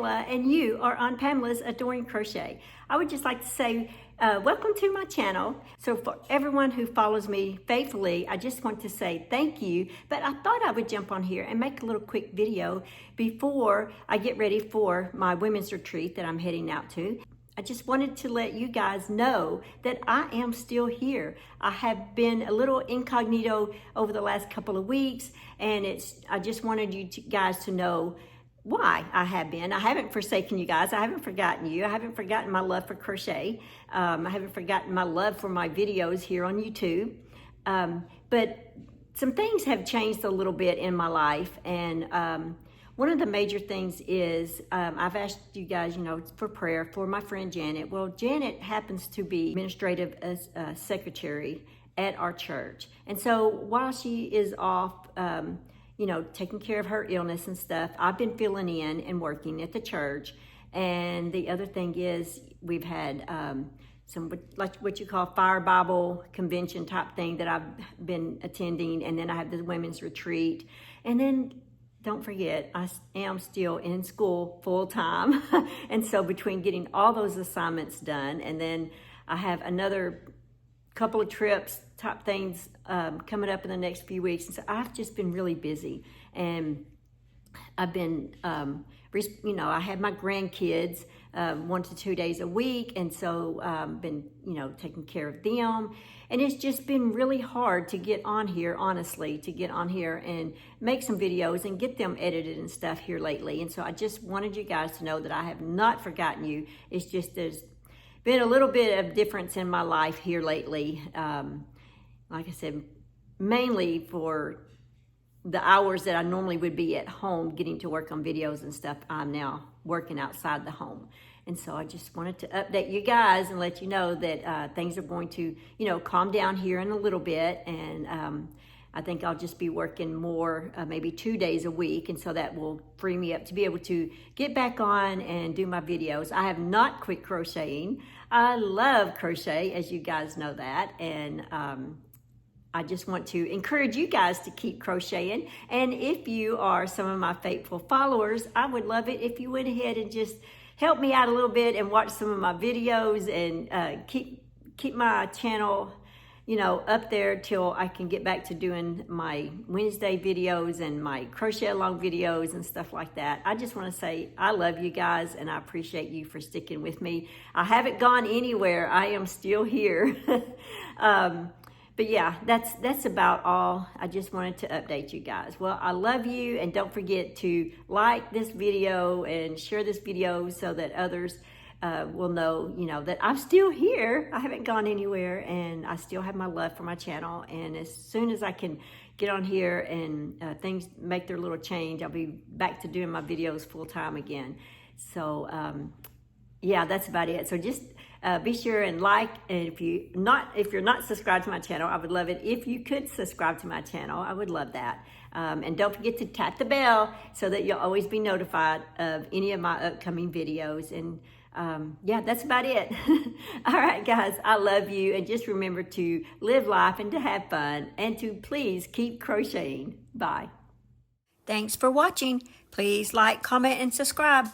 Pamela, and you are on Pamela's Adoring Crochet. I would just like to say welcome to my channel. So for everyone who follows me faithfully, I just want to say thank you. But I thought I would jump on here and make a little quick video before I get ready for my women's retreat that I'm heading out to. I just wanted to let you guys know that I am still here. I have been a little incognito over the last couple of weeks, and I just wanted you guys to know why I have been. I haven't forsaken you guys. I haven't forgotten you. I haven't forgotten my love for crochet. I haven't forgotten my love for my videos here on YouTube. But some things have changed a little bit in my life, and one of the major things is I've asked you guys, for prayer for my friend Janet. Well, Janet happens to be administrative secretary at our church. And so while she is off, taking care of her illness and stuff, I've been filling in and working at the church. And the other thing is we've had some, like what you call Fire Bible convention type thing that I've been attending. And then I have the women's retreat. And then don't forget, I am still in school full time. And so between getting all those assignments done, and then I have another couple of trips type things coming up in the next few weeks. And so I've just been really busy. And I've been, I have my grandkids 1 to 2 days a week. And so been, taking care of them. And it's just been really hard to get on here, honestly, to get on here and make some videos and get them edited and stuff here lately. And so I just wanted you guys to know that I have not forgotten you. It's just there's been a little bit of difference in my life here lately. Like I said, mainly for the hours that I normally would be at home getting to work on videos and stuff, I'm now working outside the home. And so I just wanted to update you guys and let you know that things are going to, calm down here in a little bit. And I think I'll just be working more, maybe 2 days a week. And so that will free me up to be able to get back on and do my videos. I have not quit crocheting. I love crochet, as you guys know that. And I just want to encourage you guys to keep crocheting. And if you are some of my faithful followers, I would love it if you went ahead and just help me out a little bit and watch some of my videos and keep my channel, up there till I can get back to doing my Wednesday videos and my crochet along videos and stuff like that. I just want to say I love you guys and I appreciate you for sticking with me. I haven't gone anywhere. I am still here. But yeah, that's about all. I just wanted to update you guys. Well, I love you, and don't forget to like this video and share this video so that others will know, that I'm still here. I haven't gone anywhere, and I still have my love for my channel. And as soon as I can get on here and things make their little change, I'll be back to doing my videos full time again. So yeah, that's about it. So just be sure and like, and if you're not subscribed to my channel, I would love it if you could subscribe to my channel. I would love that. And don't forget to tap the bell so that you'll always be notified of any of my upcoming videos. And yeah, that's about it. All right, guys, I love you. And just remember to live life and to have fun and to please keep crocheting. Bye. Thanks for watching. Please like, comment, and subscribe.